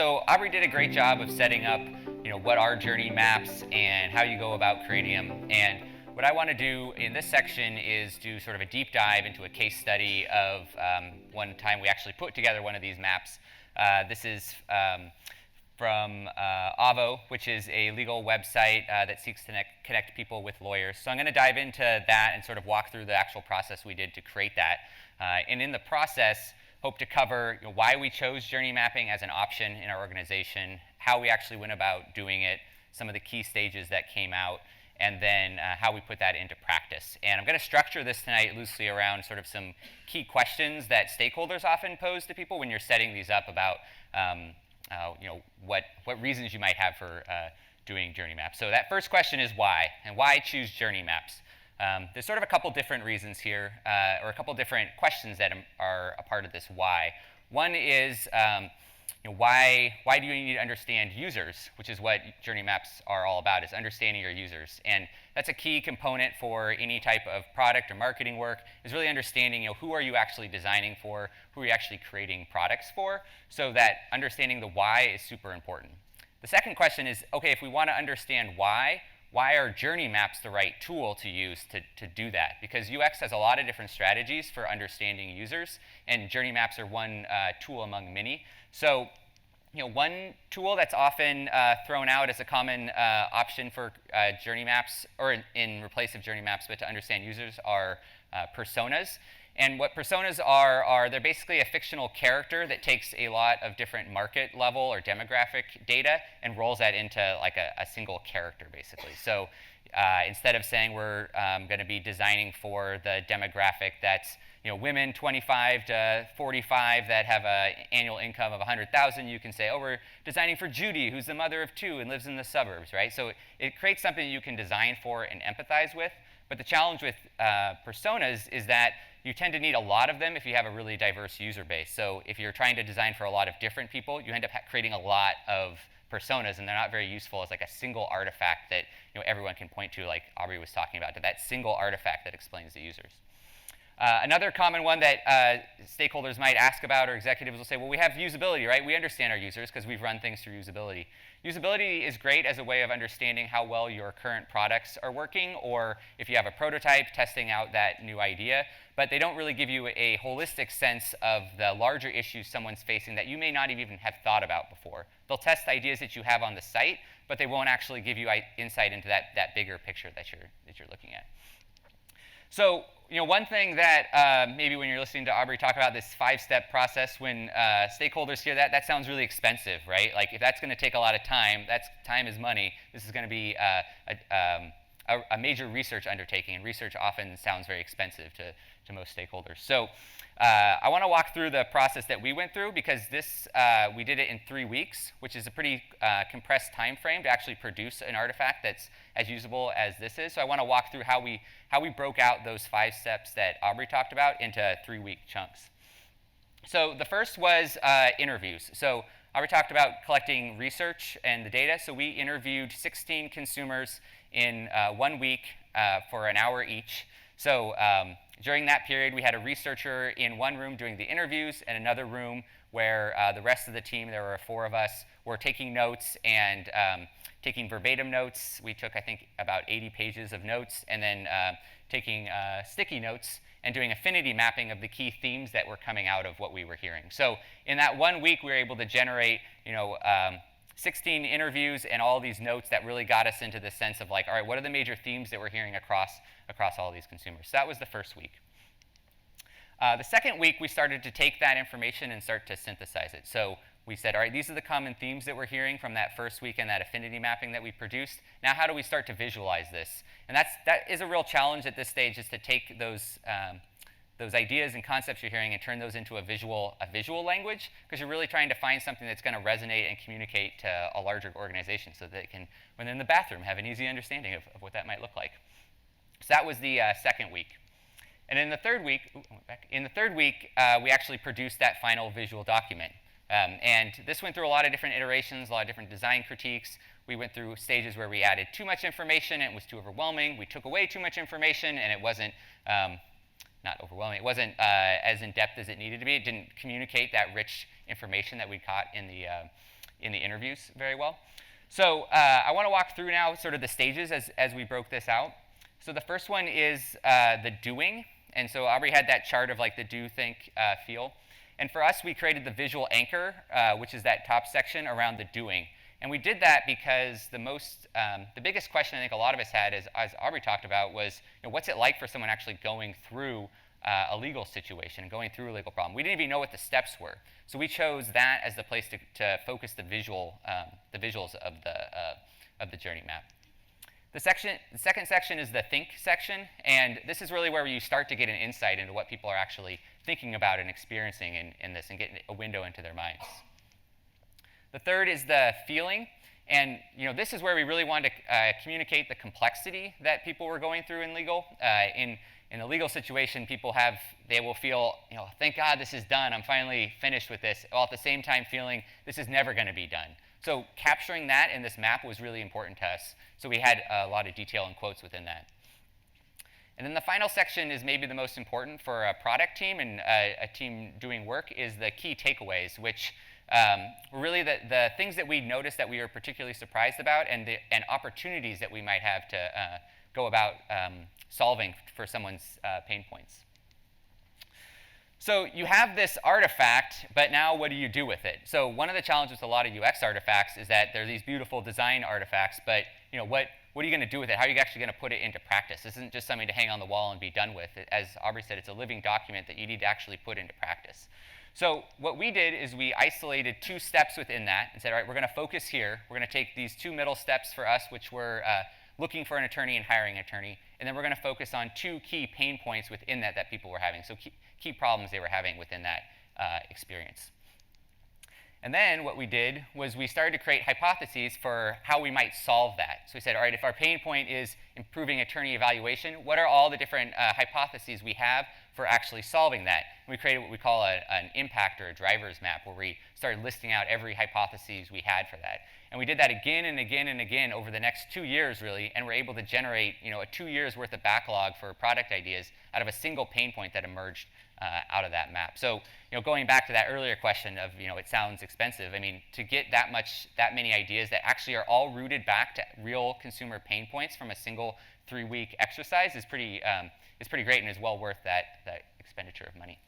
So Aubrey did a great job of setting up, what are journey maps and how you go about creating them. And what I want to do in this section is do sort of a deep dive into a case study of one time we actually put together one of these maps. This is from AVVO, which is a legal website that seeks to connect people with lawyers. So I'm going to dive into that and sort of walk through the actual process we did to create that. And in the process, hope to cover why we chose journey mapping as an option in our organization, how we actually went about doing it, some of the key stages that came out, and then how we put that into practice. And I'm going to structure this tonight loosely around sort of some key questions that stakeholders often pose to people when you're setting these up about what reasons you might have for doing journey maps. So that first question is why, and why choose journey maps? There's sort of a couple different reasons here, or a couple different questions that are a part of this why. One is, why do you need to understand users, which is what journey maps are all about, is understanding your users. And that's a key component for any type of product or marketing work, is really understanding, who are you actually designing for, who are you actually creating products for, so that understanding the why is super important. The second question is, okay, if we want to understand why are journey maps the right tool to use to do that? Because UX has a lot of different strategies for understanding users, and journey maps are one tool among many. So, one tool that's often thrown out as a common option for journey maps, or in replace of journey maps, but to understand users, are personas. And what personas are they're basically a fictional character that takes a lot of different market level or demographic data and rolls that into like a single character, basically. So instead of saying we're going to be designing for the demographic that's women 25 to 45 that have an annual income of 100,000, you can say, oh, we're designing for Judy, who's the mother of two and lives in the suburbs, right? So it creates something you can design for and empathize with. But the challenge with personas is that you tend to need a lot of them if you have a really diverse user base. So if you're trying to design for a lot of different people, you end up creating a lot of personas, and they're not very useful as like a single artifact that everyone can point to, like Aubrey was talking about, to that single artifact that explains the users. Another common one that stakeholders might ask about, or executives will say, well, we have usability, right? We understand our users because we've run things through usability. Usability is great as a way of understanding how well your current products are working, or if you have a prototype, testing out that new idea. But they don't really give you a holistic sense of the larger issues someone's facing that you may not even have thought about before. They'll test ideas that you have on the site, but they won't actually give you insight into that bigger picture that you're looking at. So, one thing that maybe when you're listening to Aubrey talk about this 5-step process, when stakeholders hear that sounds really expensive, right? Like, if that's going to take a lot of time, time is money. This is going to be a major research undertaking, and research often sounds very expensive to most stakeholders. So I want to walk through the process that we went through, because we did it in 3 weeks, which is a pretty compressed time frame to actually produce an artifact that's as usable as this is. So I want to walk through how we broke out those 5 steps that Aubrey talked about into 3-week chunks. So the first was interviews. So Aubrey talked about collecting research and the data. So we interviewed 16 consumers in 1 week for an hour each. So during that period, we had a researcher in one room doing the interviews, and another room where the rest of the team, there were 4 of us, were taking notes and taking verbatim notes. We took, I think, about 80 pages of notes, and then taking sticky notes and doing affinity mapping of the key themes that were coming out of what we were hearing. So in that 1 week, we were able to generate 16 interviews and all these notes that really got us into the sense of like, all right, what are the major themes that we're hearing across all these consumers? So that was the first week. The second week, we started to take that information and start to synthesize it. So we said, all right, these are the common themes that we're hearing from that first week and that affinity mapping that we produced. Now, how do we start to visualize this? And that is a real challenge at this stage, is to take those ideas and concepts you're hearing and turn those into a visual language, because you're really trying to find something that's going to resonate and communicate to a larger organization so that they can, when they're in the bathroom, have an easy understanding of what that might look like. So that was the second week. And in the third week, we actually produced that final visual document. And this went through a lot of different iterations, a lot of different design critiques. We went through stages where we added too much information and it was too overwhelming. We took away too much information and it wasn't, not overwhelming, it wasn't as in-depth as it needed to be. It didn't communicate that rich information that we caught in in the interviews very well. So I want to walk through now sort of the stages as we broke this out. So the first one is the doing. And so Aubrey had that chart of like the do, think, feel. And for us, we created the visual anchor, which is that top section around the doing. And we did that because the biggest question I think a lot of us had, as Aubrey talked about, was what's it like for someone actually going through a legal situation, going through a legal problem. We didn't even know what the steps were. So we chose that as the place to focus the visuals of the journey map. The second section is the think section, and this is really where you start to get an insight into what people are actually thinking about and experiencing in this and get a window into their minds. The third is the feeling, and this is where we really wanted to communicate the complexity that people were going through in legal. In a legal situation, they will feel, thank God this is done, I'm finally finished with this, while at the same time feeling this is never going to be done. So capturing that in this map was really important to us. So we had a lot of detail and quotes within that. And then the final section is maybe the most important for a product team and a team doing work is the key takeaways, which were really the things that we noticed that we were particularly surprised about and opportunities that we might have to go about solving for someone's pain points. So you have this artifact, but now what do you do with it? So one of the challenges with a lot of UX artifacts is that they're these beautiful design artifacts, but what are you going to do with it? How are you actually going to put it into practice? This isn't just something to hang on the wall and be done with. As Aubrey said, it's a living document that you need to actually put into practice. So what we did is we isolated 2 steps within that and said, all right, we're going to focus here. We're going to take these 2 middle steps for us, which were looking for an attorney and hiring an attorney, and then we're going to focus on 2 key pain points within that people were having, so key problems they were having within that experience. And then what we did was we started to create hypotheses for how we might solve that. So we said, all right, if our pain point is improving attorney evaluation, what are all the different hypotheses we have for actually solving that? And we created what we call an impact or a driver's map, where we started listing out every hypothesis we had for that. And we did that again and again and again over the next 2 years, really, and we're able to generate a 2 years worth of backlog for product ideas out of a single pain point that emerged out of that map. So going back to that earlier question of it sounds expensive, I mean, to get that many ideas that actually are all rooted back to real consumer pain points from a single 3-week exercise is pretty great and is well worth that expenditure of money.